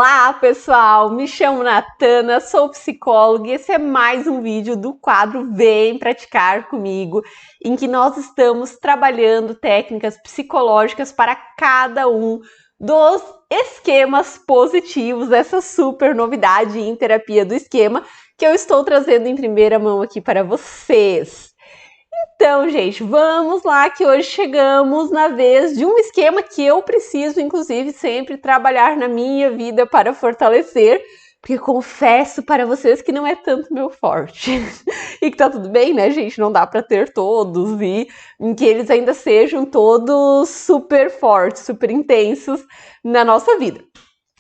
Olá, pessoal! Me chamo Natana, sou psicóloga e esse é mais um vídeo do quadro Vem Praticar Comigo, em que nós estamos trabalhando técnicas psicológicas para cada um dos esquemas positivos, essa super novidade em terapia do esquema que eu estou trazendo em primeira mão aqui para vocês. Então, gente, vamos lá que hoje chegamos na vez de um esquema que eu preciso, inclusive, sempre trabalhar na minha vida para fortalecer, porque confesso para vocês que não é tanto meu forte. E que tá tudo bem, né, gente? Não dá para ter todos e em que eles ainda sejam todos super fortes, super intensos na nossa vida.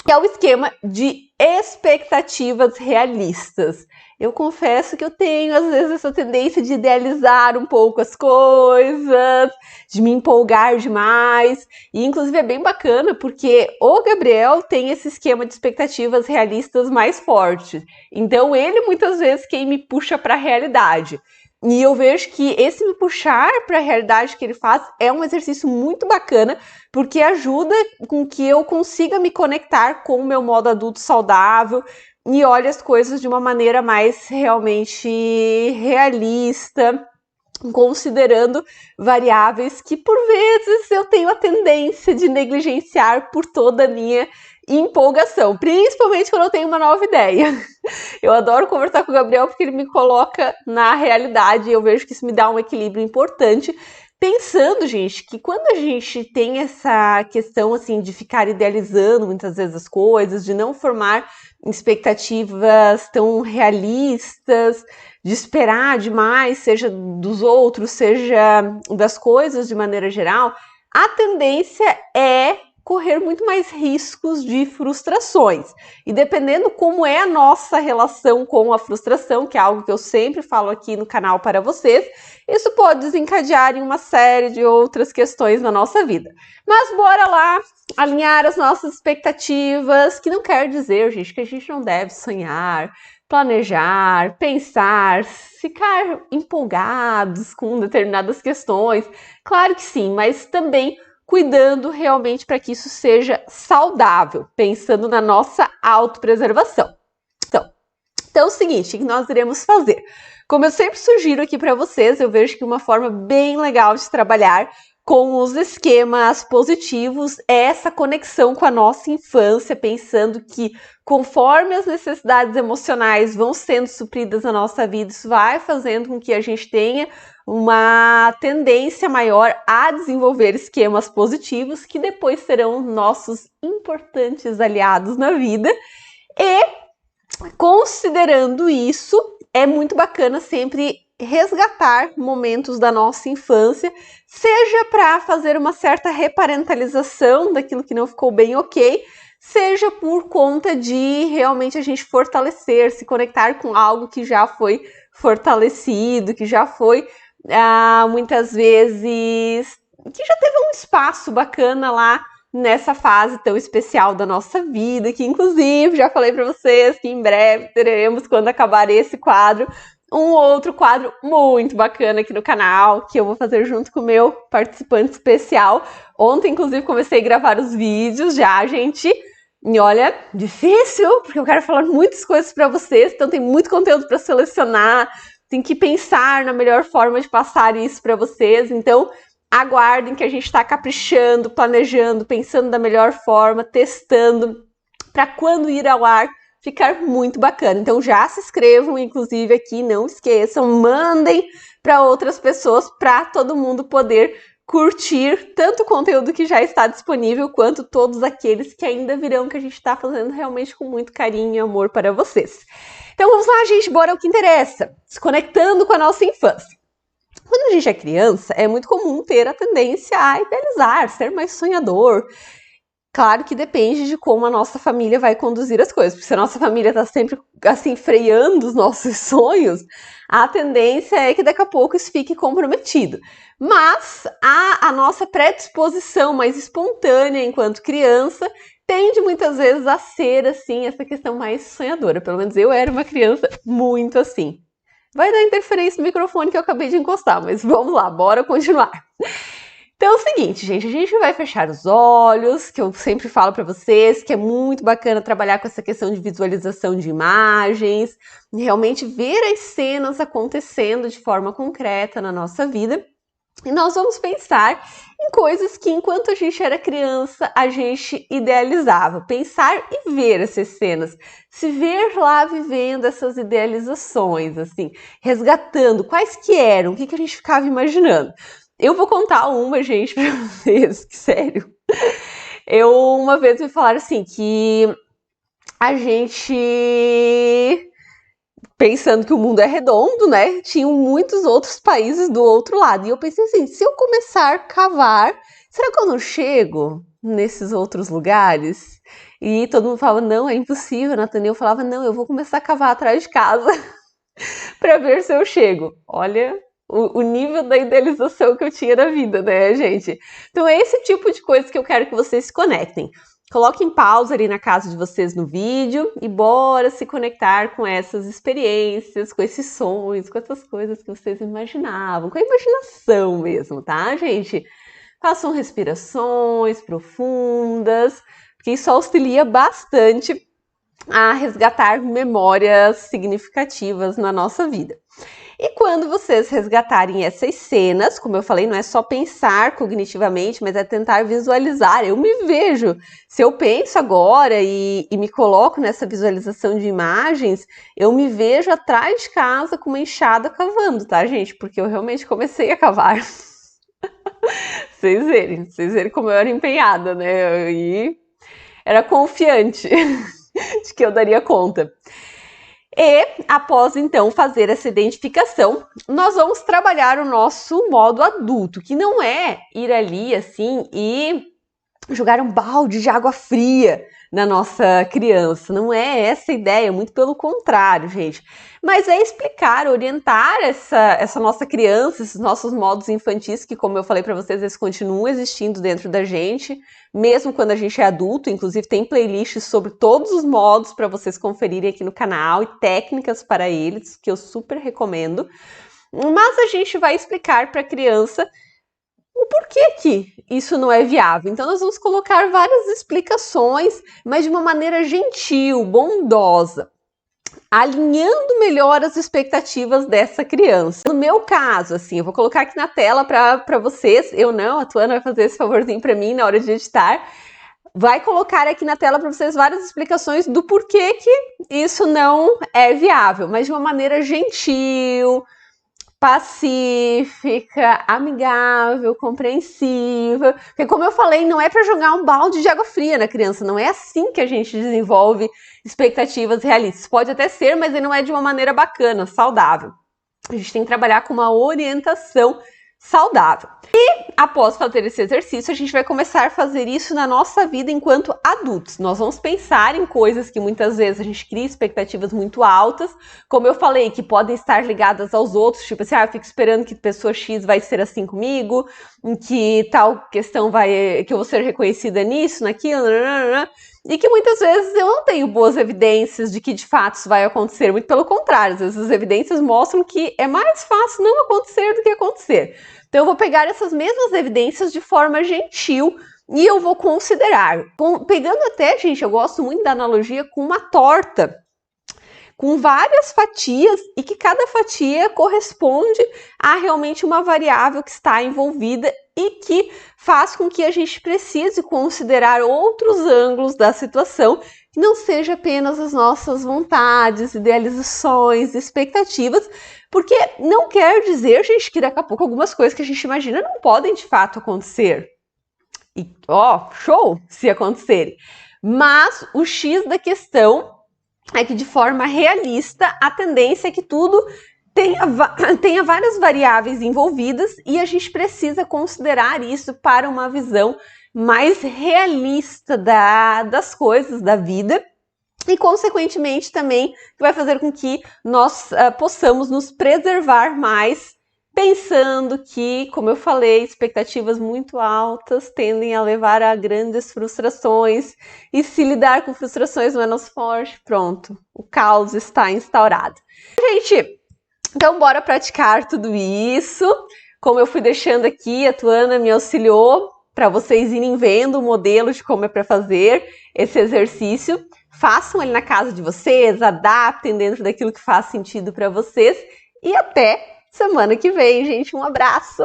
Que é o esquema de expectativas realistas. Eu confesso que eu tenho, às vezes, essa tendência de idealizar um pouco as coisas, de me empolgar demais. E, inclusive, é bem bacana, porque o Gabriel tem esse esquema de expectativas realistas mais forte. Então, ele, muitas vezes, quem me puxa para a realidade. E eu vejo que esse me puxar para a realidade que ele faz é um exercício muito bacana, porque ajuda com que eu consiga me conectar com o meu modo adulto saudável e olhe as coisas de uma maneira mais realmente realista, considerando variáveis que por vezes eu tenho a tendência de negligenciar por toda a minha empolgação, principalmente quando eu tenho uma nova ideia. Eu adoro conversar com o Gabriel porque ele me coloca na realidade e eu vejo que isso me dá um equilíbrio importante. Pensando, gente, que quando a gente tem essa questão, assim, de ficar idealizando muitas vezes as coisas, de não formar expectativas tão realistas, de esperar demais, seja dos outros, seja das coisas de maneira geral, a tendência é correr muito mais riscos de frustrações. E dependendo como é a nossa relação com a frustração, que é algo que eu sempre falo aqui no canal para vocês, isso pode desencadear em uma série de outras questões na nossa vida. Mas bora lá alinhar as nossas expectativas, que não quer dizer, gente, que a gente não deve sonhar, planejar, pensar, ficar empolgados com determinadas questões. Claro que sim, mas também cuidando realmente para que isso seja saudável, pensando na nossa autopreservação. Então é o seguinte, o que nós iremos fazer? Como eu sempre sugiro aqui para vocês, eu vejo que uma forma bem legal de trabalhar com os esquemas positivos é essa conexão com a nossa infância, pensando que conforme as necessidades emocionais vão sendo supridas na nossa vida, isso vai fazendo com que a gente tenha uma tendência maior a desenvolver esquemas positivos que depois serão nossos importantes aliados na vida. E considerando isso, é muito bacana sempre resgatar momentos da nossa infância, seja para fazer uma certa reparentalização daquilo que não ficou bem ok, seja por conta de realmente a gente fortalecer, se conectar com algo que já foi fortalecido, que já foi muitas vezes, que já teve um espaço bacana lá nessa fase tão especial da nossa vida, que inclusive já falei para vocês que em breve teremos, quando acabar esse quadro, um outro quadro muito bacana aqui no canal, que eu vou fazer junto com o meu participante especial. Ontem, inclusive, comecei a gravar os vídeos já, gente. E olha, difícil, porque eu quero falar muitas coisas para vocês, então tem muito conteúdo para selecionar, tem que pensar na melhor forma de passar isso para vocês. Então, aguardem que a gente está caprichando, planejando, pensando da melhor forma, testando, para quando ir ao ar ficar muito bacana. Então já se inscrevam, inclusive aqui, não esqueçam, mandem para outras pessoas, para todo mundo poder curtir tanto o conteúdo que já está disponível, quanto todos aqueles que ainda virão, que a gente está fazendo realmente com muito carinho e amor para vocês. Então vamos lá, gente, bora ao que interessa, se conectando com a nossa infância. Quando a gente é criança, é muito comum ter a tendência a idealizar, ser mais sonhador. Claro que depende de como a nossa família vai conduzir as coisas, porque se a nossa família está sempre assim freando os nossos sonhos, a tendência é que daqui a pouco isso fique comprometido. Mas a nossa predisposição mais espontânea enquanto criança tende muitas vezes a ser assim, essa questão mais sonhadora. Pelo menos eu era uma criança muito assim. Vai dar interferência no microfone que eu acabei de encostar, mas vamos lá, bora continuar. Então é o seguinte, gente, a gente vai fechar os olhos, que eu sempre falo para vocês que é muito bacana trabalhar com essa questão de visualização de imagens, realmente ver as cenas acontecendo de forma concreta na nossa vida. E nós vamos pensar em coisas que, enquanto a gente era criança, a gente idealizava. Pensar e ver essas cenas. Se ver lá vivendo essas idealizações, assim, resgatando quais que eram, o que a gente ficava imaginando. Eu vou contar uma, gente, pra vocês, que sério. Uma vez me falaram assim, que a gente, pensando que o mundo é redondo, né? Tinham muitos outros países do outro lado. E eu pensei assim, se eu começar a cavar, será que eu não chego nesses outros lugares? E todo mundo falava, não, é impossível, Nathalie. Eu falava, não, eu vou começar a cavar atrás de casa para ver se eu chego. Olha o nível da idealização que eu tinha da vida, né, gente? Então é esse tipo de coisa que eu quero que vocês se conectem. Coloquem pausa ali na casa de vocês no vídeo e bora se conectar com essas experiências, com esses sonhos, com essas coisas que vocês imaginavam, com a imaginação mesmo, tá, gente? Façam respirações profundas, porque isso auxilia bastante a resgatar memórias significativas na nossa vida. E quando vocês resgatarem essas cenas, como eu falei, não é só pensar cognitivamente, mas é tentar visualizar. Eu me vejo, se eu penso agora e me coloco nessa visualização de imagens, eu me vejo atrás de casa com uma enxada cavando, tá, gente? Porque eu realmente comecei a cavar. Vocês verem como eu era empenhada, né? E era confiante de que eu daria conta. E, após então fazer essa identificação, nós vamos trabalhar o nosso modo adulto, que não é ir ali assim e jogar um balde de água fria na nossa criança. Não é essa a ideia, muito pelo contrário, gente. Mas é explicar, orientar essa nossa criança, esses nossos modos infantis, que, como eu falei para vocês, eles continuam existindo dentro da gente, mesmo quando a gente é adulto. Inclusive, tem playlists sobre todos os modos para vocês conferirem aqui no canal e técnicas para eles, que eu super recomendo. Mas a gente vai explicar para a criança o porquê que isso não é viável. Então, nós vamos colocar várias explicações, mas de uma maneira gentil, bondosa, alinhando melhor as expectativas dessa criança. No meu caso, assim, eu vou colocar aqui na tela para vocês, a Tuana vai fazer esse favorzinho para mim na hora de editar, vai colocar aqui na tela para vocês várias explicações do porquê que isso não é viável, mas de uma maneira gentil, pacífica, amigável, compreensiva. Porque, como eu falei, não é para jogar um balde de água fria na criança. Não é assim que a gente desenvolve expectativas realistas. Pode até ser, mas não é de uma maneira bacana, saudável. A gente tem que trabalhar com uma orientação saudável. E após fazer esse exercício, a gente vai começar a fazer isso na nossa vida enquanto adultos. Nós vamos pensar em coisas que muitas vezes a gente cria expectativas muito altas, como eu falei, que podem estar ligadas aos outros, tipo assim, eu fico esperando que pessoa X vai ser assim comigo, que tal questão que eu vou ser reconhecida nisso, naquilo, e que muitas vezes eu não tenho boas evidências de que de fato isso vai acontecer, muito pelo contrário, às vezes as evidências mostram que é mais fácil não acontecer do que acontecer. Então eu vou pegar essas mesmas evidências de forma gentil e eu vou considerar. Pegando até, gente, eu gosto muito da analogia com uma torta, com várias fatias e que cada fatia corresponde a realmente uma variável que está envolvida e que faz com que a gente precise considerar outros ângulos da situação, que não seja apenas as nossas vontades, idealizações, expectativas, porque não quer dizer, gente, que daqui a pouco algumas coisas que a gente imagina não podem de fato acontecer. E, show se acontecerem. Mas o X da questão é que, de forma realista, a tendência é que tudo tenha várias variáveis envolvidas e a gente precisa considerar isso para uma visão mais realista das coisas, da vida, e, consequentemente, também vai fazer com que nós possamos nos preservar mais, pensando que, como eu falei, expectativas muito altas tendem a levar a grandes frustrações, e se lidar com frustrações menos forte, pronto, o caos está instaurado. Gente, então bora praticar tudo isso. Como eu fui deixando aqui, a Tuana me auxiliou para vocês irem vendo o modelo de como é para fazer esse exercício. Façam ele na casa de vocês, adaptem dentro daquilo que faz sentido para vocês. E até semana que vem, gente. Um abraço!